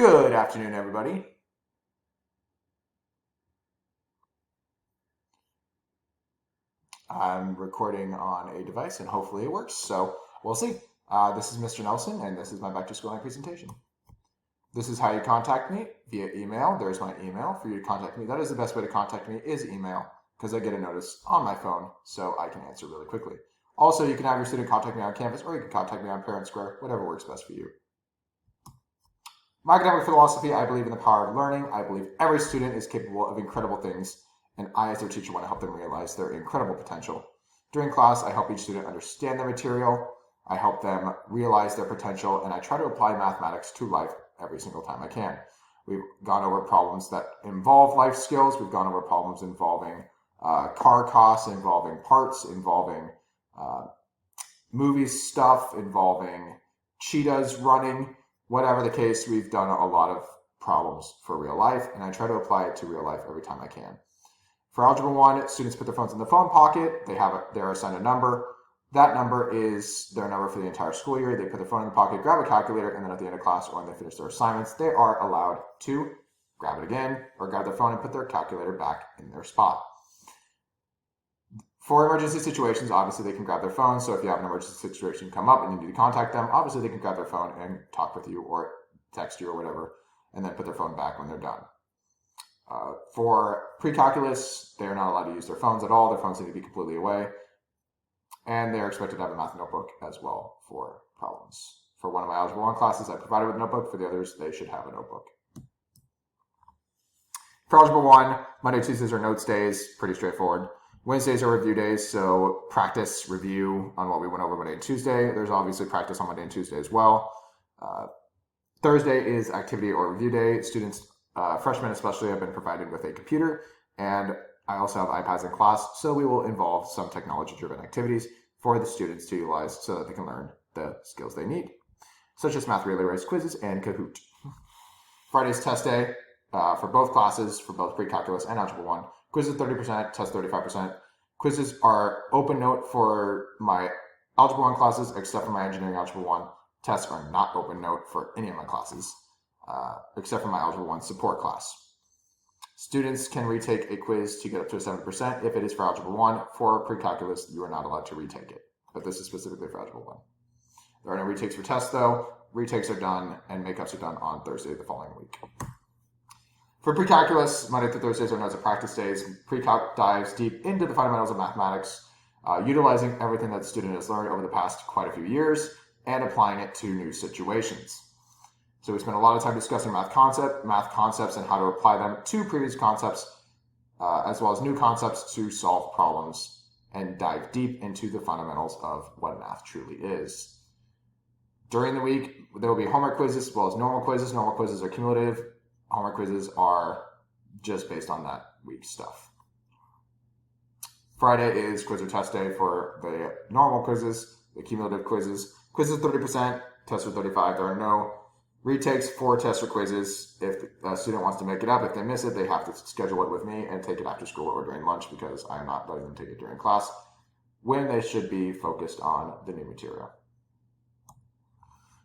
Good afternoon, everybody. I'm recording on a device and hopefully it works, so we'll see. This is Mr. Nelson and this is my back to school line presentation. This is how you contact me via email. There's my email for you to contact me. That is the best way to contact me is email because I get a notice on my phone so I can answer really quickly. Also, you can have your student contact me on Canvas or you can contact me on Parent Square, whatever works best for you. My academic philosophy, I believe in the power of learning. I believe every student is capable of incredible things, and I, as their teacher, want to help them realize their incredible potential. During class, I help each student understand the material, I help them realize their potential, and I try to apply mathematics to life every single time I can. We've gone over problems that involve life skills. We've gone over problems involving car costs, involving parts, involving movie stuff, involving cheetahs running. Whatever the case, we've done a lot of problems for real life, and I try to apply it to real life every time I can. For Algebra 1, students put their phones in the phone pocket. They're assigned a number. That number is their number for the entire school year. They put their phone in the pocket, grab a calculator, and then at the end of class or when they finish their assignments, they are allowed to grab it again or grab their phone and put their calculator back in their spot. For emergency situations, obviously they can grab their phone. So if you have an emergency situation come up and you need to contact them, obviously they can grab their phone and talk with you or text you or whatever, and then put their phone back when they're done. For pre-calculus, they are not allowed to use their phones at all. Their phones need to be completely away. And they are expected to have a math notebook as well for problems. For one of my Algebra 1 classes, I provided with a notebook. For the others, they should have a notebook. For Algebra 1, Monday, Tuesdays are notes days, pretty straightforward. Wednesdays are review days, so practice, review on what we went over Monday and Tuesday. There's obviously practice on Monday and Tuesday as well. Thursday is activity or review day. Students, freshmen especially, have been provided with a computer, and I also have iPads in class, so we will involve some technology-driven activities for the students to utilize so that they can learn the skills they need, such as math relay race quizzes and Kahoot. Friday's test day for both classes, for both pre-calculus and Algebra 1. Quizzes 30%, tests 35%. Quizzes are open note for my Algebra 1 classes, except for my Engineering Algebra 1. Tests are not open note for any of my classes, except for my Algebra 1 support class. Students can retake a quiz to get up to a 70% if it is for Algebra 1. For pre-calculus, you are not allowed to retake it, but this is specifically for Algebra 1. There are no retakes for tests, though. Retakes are done and makeups are done on Thursday the following week. For pre-calculus, Monday through Thursdays are known as practice days. Pre-calc dives deep into the fundamentals of mathematics, utilizing everything that the student has learned over the past quite a few years and applying it to new situations. So we spend a lot of time discussing math concepts and how to apply them to previous concepts, as well as new concepts to solve problems and dive deep into the fundamentals of what math truly is. During the week, there will be homework quizzes as well as normal quizzes. Normal quizzes are cumulative. Homework quizzes are just based on that week's stuff. Friday is quiz or test day for the normal quizzes, the cumulative quizzes. Quizzes 30%, tests are 35%. There are no retakes for tests or quizzes. If the student wants to make it up, if they miss it, they have to schedule it with me and take it after school or during lunch because I am not letting them take it during class when they should be focused on the new material.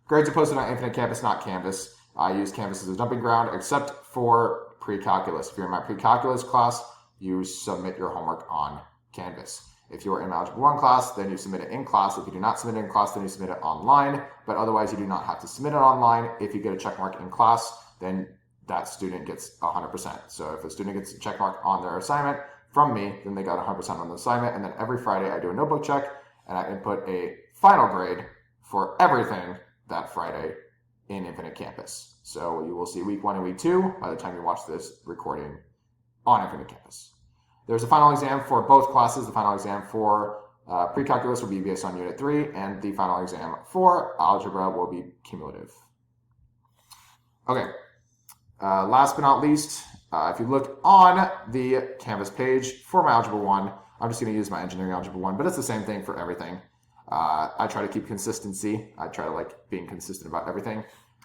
Grades are posted on Infinite Campus, not Canvas. I use Canvas as a dumping ground, except for pre-calculus. If you're in my pre-calculus class, you submit your homework on Canvas. If you're in my Algebra 1 class, then you submit it in class. If you do not submit it in class, then you submit it online. But otherwise, you do not have to submit it online. If you get a check mark in class, then that student gets 100%. So if a student gets a check mark on their assignment from me, then they got 100% on the assignment. And then every Friday, I do a notebook check, and I input a final grade for everything that Friday in Infinite Campus. So you will see week 1 and week 2 by the time you watch this recording on Infinite Campus. There's a final exam for both classes. The final exam for pre-calculus will be based on Unit 3, and the final exam for algebra will be cumulative. Okay, last but not least, if you look on the Canvas page for my Algebra 1, I'm just going to use my Engineering Algebra 1, but it's the same thing for everything. I try to keep consistency. I try to like being consistent about everything.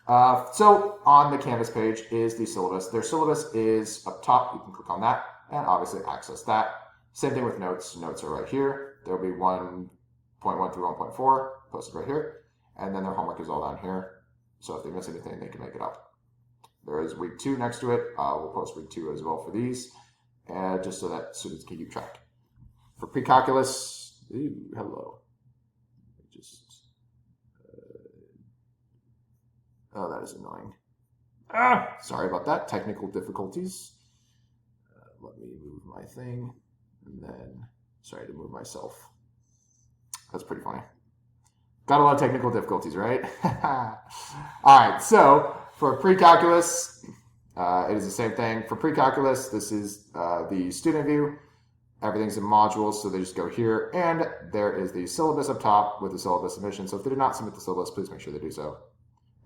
So on the Canvas page is the syllabus. Their syllabus is up top. You can click on that and obviously access that. Same thing with notes. Notes are right here. There will be 1.1 through 1.4 posted right here. And then their homework is all down here. So if they miss anything, they can make it up. there is week 2 next to it. We'll post week 2 as well for these, and just so that students can keep track. For pre-calculus, hello. Oh, that is annoying. Sorry about that. Technical difficulties. Let me move my thing, and then sorry to move myself. That's pretty funny. Got a lot of technical difficulties, right? All right, so for pre-calculus, it is the same thing. For pre-calculus, this is the student view. Everything's in modules, so they just go here, and there is the syllabus up top with the syllabus submission. So if they did not submit the syllabus, please make sure they do so.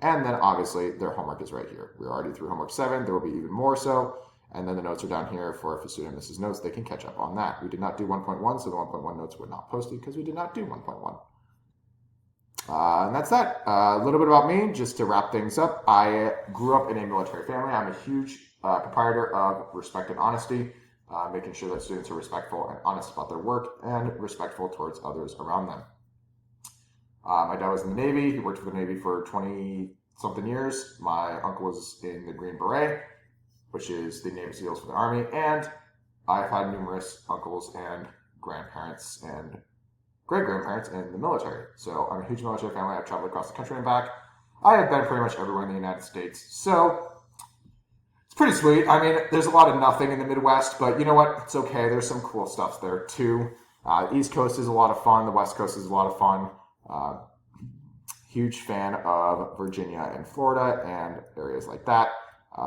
And then obviously their homework is right here. We're already through homework 7. There will be even more so. And then the notes are down here for if a student misses notes, they can catch up on that. We did not do 1.1, so the 1.1 notes were not posted because we did not do 1.1. And that's that. A little bit about me, just to wrap things up. I grew up in a military family. I'm a huge proprietor of respect and honesty, making sure that students are respectful and honest about their work and respectful towards others around them. My dad was in the Navy. He worked for the Navy for 20-something years. My uncle was in the Green Beret, which is the Navy SEALs for the Army. And I've had numerous uncles and grandparents and great-grandparents in the military. So I'm a huge military family. I've traveled across the country and back. I have been pretty much everywhere in the United States. So it's pretty sweet. I mean, there's a lot of nothing in the Midwest, but you know what? It's okay. There's some cool stuff there too. East Coast is a lot of fun. The West Coast is a lot of fun. Huge fan of Virginia and Florida and areas like that.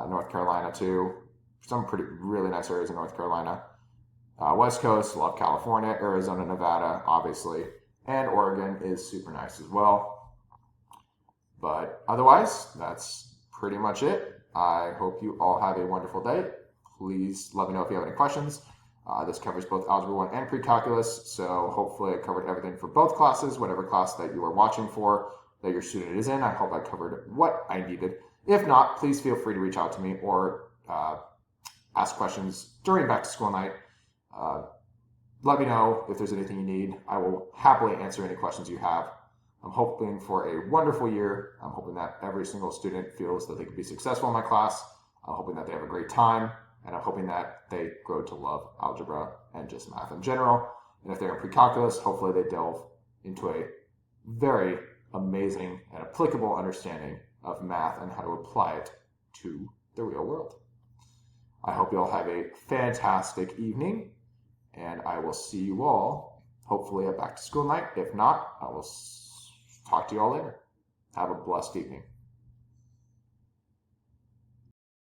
North Carolina too. Some really nice areas in North Carolina. West Coast, love California, Arizona, Nevada, obviously. And Oregon is super nice as well. But otherwise, that's pretty much it. I hope you all have a wonderful day. Please let me know if you have any questions. This covers both Algebra 1 and Pre-Calculus, so hopefully I covered everything for both classes, whatever class that you are watching for, that your student is in. I hope I covered what I needed. If not, please feel free to reach out to me or ask questions during back-to-school night. Let me know if there's anything you need. I will happily answer any questions you have. I'm hoping for a wonderful year. I'm hoping that every single student feels that they can be successful in my class. I'm hoping that they have a great time. And I'm hoping that they grow to love algebra and just math in general. And if they're in pre-calculus, hopefully they delve into a very amazing and applicable understanding of math and how to apply it to the real world. I hope you all have a fantastic evening, and I will see you all hopefully at back to school night. If not, I will talk to you all later. Have a blessed evening.